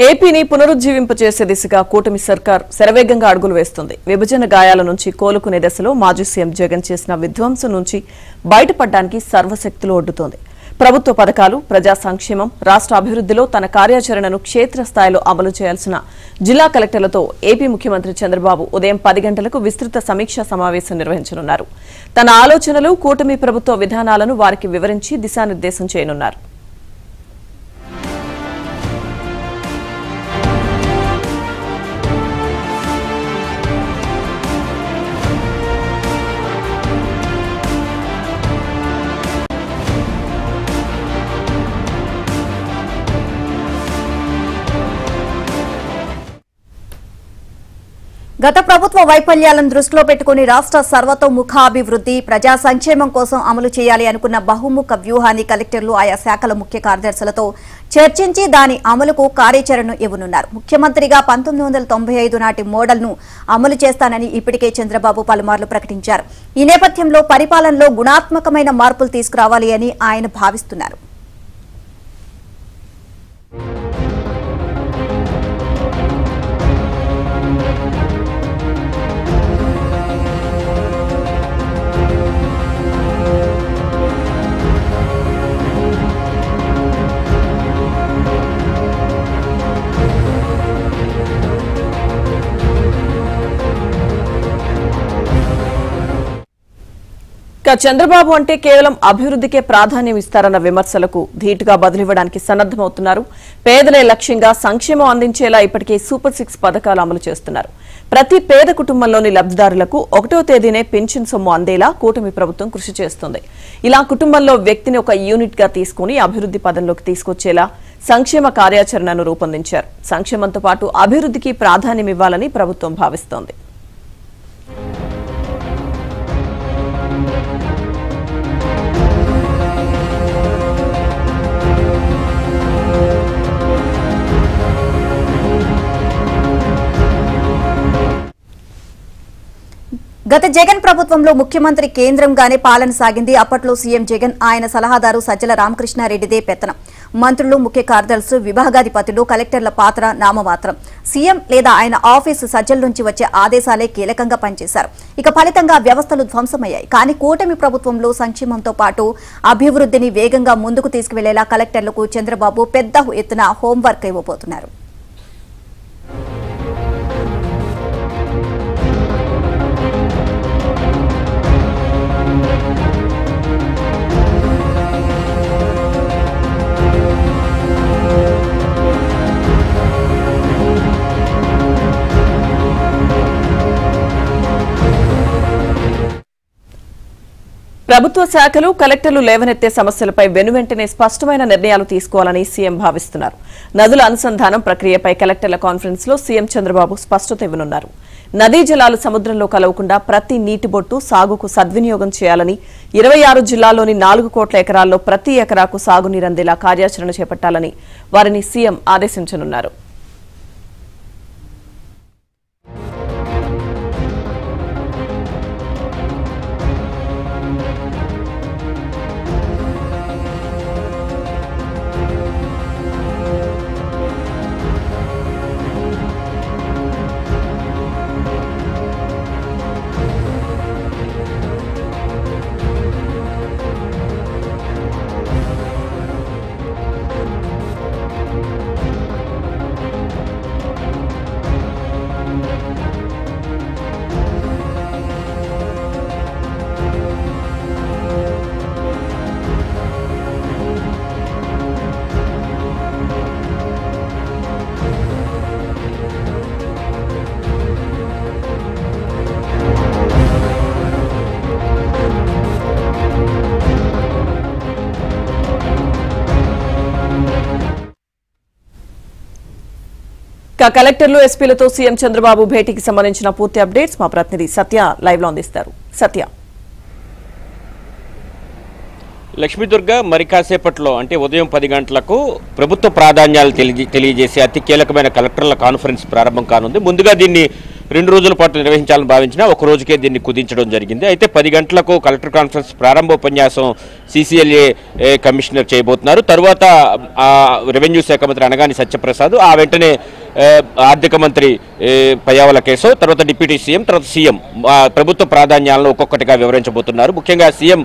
ఏపీని పునరుజ్జీవింపచేసే దిశగా కూటమి సర్కార్ శరవేగంగా అడుగులు వేస్తుంది. విభజన గాయాల నుంచి కోలుకునే దశలో మాజీ సీఎం జగన్ చేసిన విధ్వంసం నుంచి బయటపడడానికి సర్వశక్తులు ఒడ్డుతోంది. ప్రభుత్వ పథకాలు, ప్రజా సంక్షేమం, రాష్ట్ర అభివృద్ధిలో తన కార్యాచరణను క్షేత్రస్థాయిలో అమలు చేయాల్సిన జిల్లా కలెక్టర్లతో ఏపీ ముఖ్యమంత్రి చంద్రబాబు ఉదయం 10 గంటలకు విస్తృత సమీక్షా సమావేశం నిర్వహించనున్నారు. తన ఆలోచనలు, కూటమి ప్రభుత్వ విధానాలను వారికి వివరించి దిశానిర్దేశం చేయనున్నారు. గత ప్రభుత్వ వైఫల్యాలను దృష్టిలో పెట్టుకుని రాష్ట్ర సర్వతోముఖాభివృద్ధి, ప్రజా సంక్షేమం కోసం అమలు చేయాలి అనుకున్న బహుముఖ వ్యూహాన్ని కలెక్టర్లు ఆయా శాఖల ముఖ్య కార్యదర్శులతో చర్చించి దాని అమలుకు కార్యాచరణను ఇవ్వనున్నారు. ముఖ్యమంత్రిగా 1995 నాటి మోడల్ను అమలు చేస్తానని ఇప్పటికే చంద్రబాబు పలుమార్లు ప్రకటించారు. ఈ నేపథ్యంలో పరిపాలనలో గుణాత్మకమైన మార్పులు తీసుకురావాలి అని ఆయన భావిస్తున్నారు. చంద్రబాబు అంటే కేవలం అభివృద్ధికే ప్రాధాన్యం ఇస్తారన్న విమర్శలకు ధీటుగా బదులివ్వడానికి సన్నద్దమవుతున్నారు. పేదలే లక్ష్యంగా సంక్షేమం అందించేలా ఇప్పటికే సూపర్ 6 పథకాలు అమలు చేస్తున్నారు. ప్రతి పేద కుటుంబంలోని లబ్ధిదారులకు 1వ తేదీనే పెన్షన్ సొమ్ము అందేలా కూటమి ప్రభుత్వం కృషి చేస్తుంది. ఇలా కుటుంబంలో వ్యక్తిని ఒక యూనిట్ గా తీసుకుని అభివృద్ధి పదంలోకి తీసుకొచ్చేలా సంక్షేమ కార్యాచరణను రూపొందించారు. సంక్షేమంతో పాటు అభివృద్ధికి ప్రాధాన్యం ఇవ్వాలని ప్రభుత్వం భావిస్తోంది. గత జగన్ ప్రభుత్వంలో ముఖ్యమంత్రి కేంద్రంగానే పాలన సాగింది. అప్పట్లో సీఎం జగన్, ఆయన సలహాదారు సజ్జల రామకృష్ణారెడ్డిదే పెత్తనం. మంత్రులు, ముఖ్య కార్యదర్శులు, విభాగాధిపతులు, కలెక్టర్ల పాత్ర నామమాత్రం. సీఎం లేదా ఆయన ఆఫీసు సజ్జల నుంచి వచ్చే ఆదేశాలే కీలకంగా పనిచేశారు. ఇక ఫలితంగా వ్యవస్థలు ధ్వంసమయ్యాయి. కానీ కూటమి ప్రభుత్వంలో సంక్షేమంతో పాటు అభివృద్ధిని వేగంగా ముందుకు తీసుకువెళ్లేలా కలెక్టర్లకు చంద్రబాబు పెద్ద ఎత్తున హోంవర్క్ ఇవ్వబోతున్నారు. ప్రభుత్వ శాఖలు, కలెక్టర్లు లేవనెత్తే సమస్యలపై వెనువెంటనే స్పష్టమైన నిర్ణయాలు తీసుకోవాలని సీఎం భావిస్తున్నారు. నదుల అనుసంధానం ప్రక్రియపై కలెక్టర్ల కాన్ఫరెన్స్ లో సీఎం చంద్రబాబు స్పష్టత ఇవ్వనున్నారు. నదీ జలాలు సముద్రంలో కలవకుండా ప్రతి నీటి బొట్టు సాగుకు సద్వినియోగం చేయాలని, 26 జిల్లాల్లోని 4 కోట్ల ఎకరాల్లో ప్రతి ఎకరాకు సాగునీరందేలా కార్యాచరణ చేపట్టాలని వారిని సీఎం ఆదేశించనున్నారు. కలెక్టర్లు, ఎస్పీలతో సీఎం చంద్రబాబు భేటీకి సంబంధించిన పూర్తి అప్డేట్స్ మా ప్రతినిధి సత్య లైవ్ లో అందిస్తారు. సత్య, లక్ష్మీదుర్గ మరి కాసేపట్లో అంటే ఉదయం 10 గంటలకు ప్రభుత్వ ప్రాధాన్యాలు తెలియజేసే అతి కీలకమైన కలెక్టర్ల కాన్ఫరెన్స్ ప్రారంభం కానుంది. ముందుగా దీన్ని 2 రోజుల పాటు నిర్వహించాలని భావించినా ఒక రోజుకే దీన్ని కుదించడం జరిగింది. అయితే 10 గంటలకు కలెక్టర్ కాన్ఫరెన్స్ ప్రారంభోపన్యాసం CCLA కమిషనర్ చేయబోతున్నారు. తర్వాత రెవెన్యూ శాఖ మంత్రి అనగాని సత్యప్రసాద్, ఆ వెంటనే ఆర్థిక మంత్రి పయ్యావుల కేశవ్, తర్వాత డిప్యూటీ సీఎం, తర్వాత సీఎం ప్రభుత్వ ప్రాధాన్యాలను ఒక్కొక్కటిగా వివరించబోతున్నారు. ముఖ్యంగా సీఎం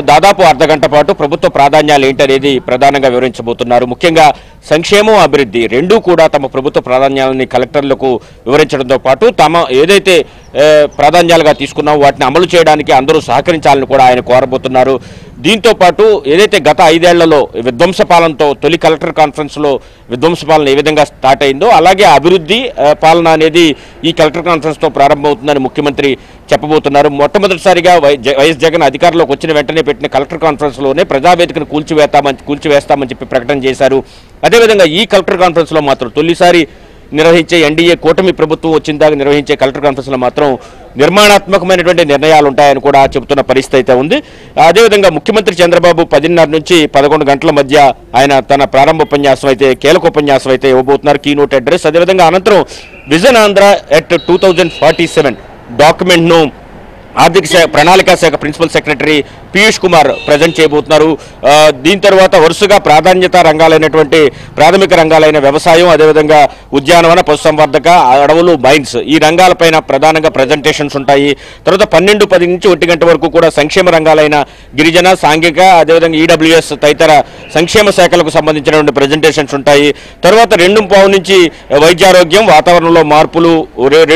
దాదాపు అర్ధగంట పాటు ప్రభుత్వ ప్రాధాన్యాలు ఏంటనేది ప్రధానంగా వివరించబోతున్నారు. ముఖ్యంగా సంక్షేమం, అభివృద్ధి రెండూ కూడా తమ ప్రభుత్వ ప్రాధాన్యాలని కలెక్టర్లకు వివరించడంతో పాటు తమ ఏదైతే ప్రాధాన్యాలుగా తీసుకున్నామో వాటిని అమలు చేయడానికి అందరూ సహకరించాలని కూడా ఆయన కోరబోతున్నారు. దీంతో పాటు ఏదైతే గత 5 ఏళ్లలో విధ్వంస పాలనతో తొలి కలెక్టర్ కాన్ఫరెన్స్లో విధ్వంస పాలన ఏ విధంగా స్టార్ట్ అయిందో అలాగే అభివృద్ధి పాలన అనేది ఈ కలెక్టర్ కాన్ఫరెన్స్తో ప్రారంభమవుతుందని ముఖ్యమంత్రి చెప్పబోతున్నారు. మొట్టమొదటిసారిగా వైఎస్ జగన్ అధికారంలోకి వచ్చిన వెంటనే పెట్టిన కలెక్టర్ కాన్ఫరెన్స్లోనే ప్రజావేదికను కూల్చివేస్తామని చెప్పి ప్రకటన చేశారు. అదేవిధంగా ఈ కలెక్టర్ కాన్ఫరెన్స్లో మాత్రం తొలిసారి నిర్వహించే ఎన్డీఏ కూటమి ప్రభుత్వం వచ్చిన దాకా నిర్వహించే కలెక్టర్ కాన్ఫరెన్స్లో మాత్రం నిర్మాణాత్మకమైనటువంటి నిర్ణయాలు ఉంటాయని కూడా చెబుతున్న పరిస్థితి అయితే ఉంది. అదేవిధంగా ముఖ్యమంత్రి చంద్రబాబు 10:30 నుంచి 11 గంటల మధ్య ఆయన తన ప్రారంభోపన్యాసం అయితే కీలకోపన్యాసం అయితే ఇవ్వబోతున్నారు, కీనోట్ అడ్రస్. అదేవిధంగా అనంతరం విజన్ ఆంధ్ర ఎట్ 2047 డాక్యుమెంట్ను ఆర్థిక శాఖ ప్రణాళికా శాఖ principal secretary Piyush Kumar present చేయబోతున్నారు. దీని తర్వాత వరుసగా ప్రాధాన్యత రంగాలైనటువంటి ప్రాథమిక రంగాలైన వ్యవసాయం, అదేవిధంగా ఉద్యానవన, పశుసంవర్ధక, అడవులు, మైన్స్ ఈ రంగాలపైన ప్రధానంగా ప్రజెంటేషన్స్ ఉంటాయి. తర్వాత 12:10 నుంచి 1 గంట వరకు కూడా సంక్షేమ రంగాలైన గిరిజన, సాంఘిక, అదేవిధంగా EWS తదితర సంక్షేమ శాఖలకు సంబంధించినటువంటి ప్రజెంటేషన్స్ ఉంటాయి. తర్వాత 2:15 నుంచి వైద్యారోగ్యం, వాతావరణంలో మార్పులు,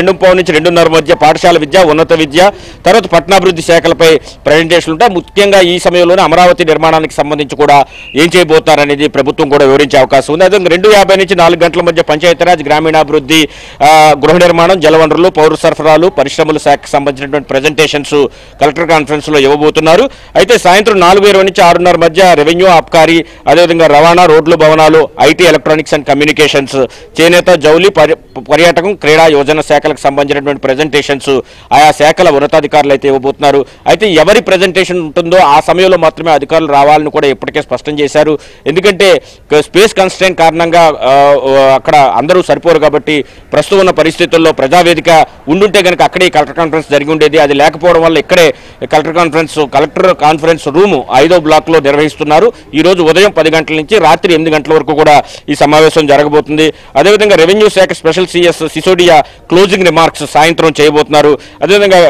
2:15 నుంచి 2:30 మధ్య పాఠశాల విద్య, ఉన్నత విద్య, తర్వాత పట్టణాభివృద్ధి శాఖలపై ప్రజెంటేషన్లు ఉంటాయి. ముఖ్యంగా ఈ సమయంలోనే అమరావతి నిర్మాణానికి సంబంధించి కూడా ఏం చేయబోతారనేది ప్రభుత్వం కూడా వివరించే అవకాశం ఉంది. అదే 2:50 నుంచి 4 గంటల మధ్య పంచాయతీరాజ్, గ్రామీణాభివృద్ధి, గృహ నిర్మాణం, జలవనరులు, పౌర సరఫరాలు, పరిశ్రమల శాఖకు సంబంధించినటువంటి ప్రజెంటేషన్స్ కలెక్టర్ కాన్ఫరెన్స్ లో ఇవ్వబోతున్నారు. అయితే సాయంత్రం 4:20 నుంచి 6:30 మధ్య రెవెన్యూ, ఆబ్కారీ, అదేవిధంగా రవాణా, రోడ్లు, భవనాలు, IT, ఎలక్ట్రానిక్స్ అండ్ కమ్యూనికేషన్స్, చేనేత, జౌలి, పర్యాటకం, క్రీడా, యోజన శాఖలకు సంబంధించినటువంటి ప్రజెంటేషన్స్ ఆయా శాఖల ఉన్నతాధికారులు అయితే ఇవ్వబోతున్నారు. అయితే ఎవరి ప్రజెంటేషన్ ఉంటుందో ఆ సమయంలో మాత్రమే అధికారులు రావాలని కూడా ఇప్పటికే స్పష్టం చేశారు. ఎందుకంటే స్పేస్ కన్స్ట్రెయింట్ కారణంగా అక్కడ అందరూ సరిపోరు కాబట్టి ప్రస్తుతం ఉన్న పరిస్థితుల్లో ప్రజావేదిక ఉండుంటే కనుక అక్కడే కలెక్టర్ కాన్ఫరెన్స్ జరిగి ఉండేది. అది లేకపోవడం వల్ల ఇక్కడే కలెక్టర్ కాన్ఫరెన్స్ రూమ్ 5వ బ్లాక్లో నిర్వహిస్తున్నారు. ఈ రోజు ఉదయం 10 గంటల నుంచి రాత్రి 8 గంటల వరకు కూడా ఈ సమావేశం జరగబోతుంది. అదేవిధంగా రెవెన్యూ శాఖ special CS Sisodia closing remarks సాయంత్రం చేయబోతున్నారు. అదేవిధంగా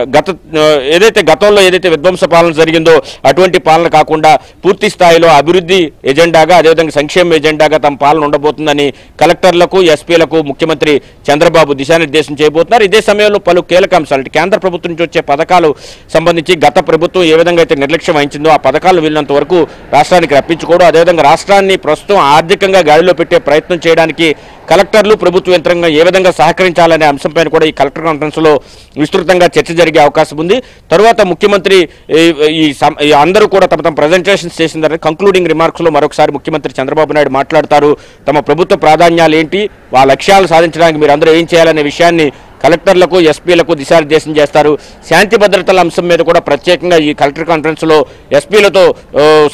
గతంలో ఏదైతే విధ్వంస పాలన జరిగిందో అటువంటి పాలన కాకుండా పూర్తి స్థాయిలో అభివృద్ధి ఎజెండాగా, అదేవిధంగా సంక్షేమ ఎజెండాగా తమ పాలన ఉండబోతుందని కలెక్టర్లకు, ఎస్పీలకు ముఖ్యమంత్రి చంద్రబాబు దిశానిర్దేశం చేయబోతున్నారు. ఇదే సమయంలో పలు కీలక అంశాలు కేంద్ర ప్రభుత్వం నుంచి వచ్చే పథకాలు సంబంధించి గత ప్రభుత్వం ఏ విధంగా అయితే నిర్లక్ష్యం వహించిందో ఆ పథకాలు వీళ్ళంత వరకు రాష్ట్రానికి రప్పించుకోవడం, అదేవిధంగా రాష్ట్రాన్ని ప్రస్తుతం ఆర్థికంగా గాడిలో పెట్టే ప్రయత్నం చేయడానికి కలెక్టర్లు, ప్రభుత్వ యంత్రాంగం ఏ విధంగా సహకరించాలనే అంశంపైన కూడా ఈ కలెక్టర్ కాన్ఫరెన్స్ లో విస్తృతంగా చర్చ జరిగే అవకాశం ఉంది. తరువాత ముఖ్యమంత్రి అందరూ కూడా తమ ప్రజెంటేషన్స్ చేసిన తర్వాత కంక్లూడింగ్ రిమార్క్స్ లో మరొకసారి ముఖ్యమంత్రి చంద్రబాబు నాయుడు మాట్లాడతారు. తమ ప్రభుత్వ ప్రాధాన్యాలు ఏంటి, ఆ లక్ష్యాలు సాధించడానికి మీరు అందరూ ఏం చేయాలనే విషయాన్ని కలెక్టర్లకు, ఎస్పీలకు దిశానిర్దేశం చేస్తారు. శాంతి భద్రతల అంశం మీద కూడా ప్రత్యేకంగా ఈ కలెక్టర్ కాన్ఫరెన్స్ లో ఎస్పీలతో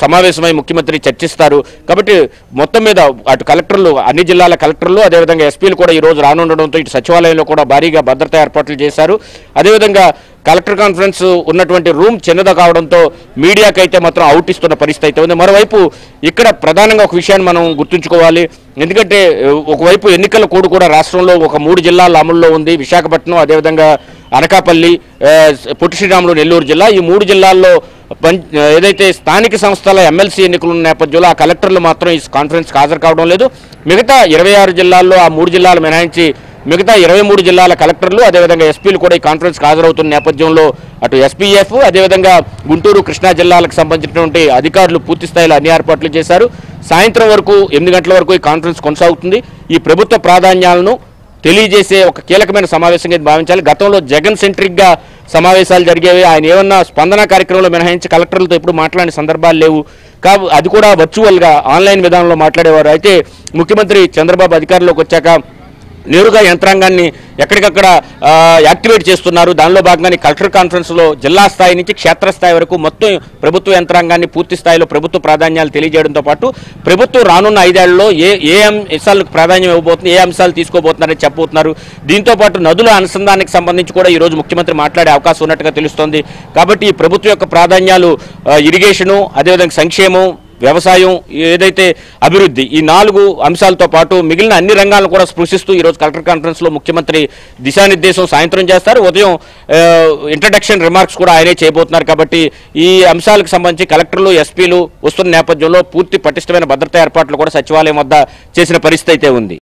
సమావేశమై ముఖ్యమంత్రి చర్చిస్తారు. కాబట్టి మొత్తం మీద అటు కలెక్టర్లు, అన్ని జిల్లాల కలెక్టర్లు, అదేవిధంగా ఎస్పీలు కూడా ఈ రోజు రానుండడంతో ఇటు సచివాలయంలో కూడా భారీగా భద్రతా ఏర్పాట్లు చేశారు. అదేవిధంగా కలెక్టర్ కాన్ఫరెన్స్ ఉన్నటువంటి రూమ్ చిన్నది కావడంతో మీడియాకైతే మాత్రం అవుట్ ఇస్తున్న పరిస్థితి అయితే ఉంది. మరోవైపు ఇక్కడ ప్రధానంగా ఒక విషయాన్ని మనం గుర్తుంచుకోవాలి. ఎందుకంటే ఒకవైపు ఎన్నికల కోడ్ కూడా రాష్ట్రంలో ఒక 3 జిల్లాల అమల్లో ఉంది. విశాఖపట్నం, అదేవిధంగా అనకాపల్లి, పొట్టి శ్రీరాములు, నెల్లూరు జిల్లా. ఈ 3 జిల్లాల్లో ఏదైతే స్థానిక సంస్థల ఎమ్మెల్సీ ఎన్నికలున్న నేపథ్యంలో ఆ కలెక్టర్లు మాత్రం ఈ కాన్ఫరెన్స్కి హాజరు కావడం లేదు. మిగతా 26 జిల్లాల్లో ఆ 3 జిల్లాలు మినహాయించి మిగతా 23 జిల్లాల కలెక్టర్లు, అదేవిధంగా ఎస్పీలు కూడా ఈ కాన్ఫరెన్స్కి హాజరవుతున్న నేపథ్యంలో అటు SPF, అదేవిధంగా గుంటూరు, కృష్ణా జిల్లాలకు సంబంధించినటువంటి అధికారులు పూర్తి స్థాయిలో అన్ని ఏర్పాట్లు చేశారు. సాయంత్రం వరకు 8 గంటల వరకు ఈ కాన్ఫరెన్స్ కొనసాగుతుంది. ఈ ప్రభుత్వ ప్రాధాన్యాలను తెలియజేసే ఒక కీలకమైన సమావేశంగా భావించాలి. గతంలో జగన్ సెంట్రిక్గా సమావేశాలు జరిగేవి. ఆయన ఏమన్నా స్పందన కార్యక్రమంలో మినహాయించి కలెక్టర్లతో ఎప్పుడు మాట్లాడిన సందర్భాలు లేవు. అది కూడా వర్చువల్గా ఆన్లైన్ విధానంలో మాట్లాడేవారు. అయితే ముఖ్యమంత్రి చంద్రబాబు అధికారంలోకి వచ్చాక నేరుగా యంత్రాంగాన్ని ఎక్కడికక్కడ యాక్టివేట్ చేస్తున్నారు. దానిలో భాగంగానే కలెక్టర్ కాన్ఫరెన్స్లో జిల్లా స్థాయి నుంచి క్షేత్రస్థాయి వరకు మొత్తం ప్రభుత్వ యంత్రాంగాన్ని పూర్తి స్థాయిలో ప్రభుత్వ ప్రాధాన్యాలు తెలియజేయడంతో పాటు ప్రభుత్వం రానున్న 5 ఏళ్లలో ఏ అంశాలకు ప్రాధాన్యం ఇవ్వబోతుంది, ఏ అంశాలు తీసుకోబోతున్నారని చెప్పబోతున్నారు. దీంతో పాటు నదుల అనుసంధానానికి సంబంధించి కూడా ఈరోజు ముఖ్యమంత్రి మాట్లాడే అవకాశం ఉన్నట్టుగా తెలుస్తోంది. కాబట్టి ఈ ప్రభుత్వం యొక్క ప్రాధాన్యాలు ఇరిగేషను, అదేవిధంగా సంక్షేమం, వ్యవసాయం, ఏదైతే అభివృద్ధి, ఈ 4 అంశాలతో పాటు మిగిలిన అన్ని రంగాలను కూడా స్పృశిస్తూ ఈరోజు కలెక్టర్ కాన్ఫరెన్స్లో ముఖ్యమంత్రి దిశానిర్దేశం సాయంత్రం చేస్తారు. ఉదయం ఇంట్రడక్షన్ రిమార్క్స్ కూడా ఆయనే చేయబోతున్నారు. కాబట్టి ఈ అంశాలకు సంబంధించి కలెక్టర్లు, ఎస్పీలు వస్తున్న నేపథ్యంలో పూర్తి పటిష్టమైన భద్రతా ఏర్పాట్లు కూడా సచివాలయం వద్ద చేసిన పరిస్థితి అయితే ఉంది.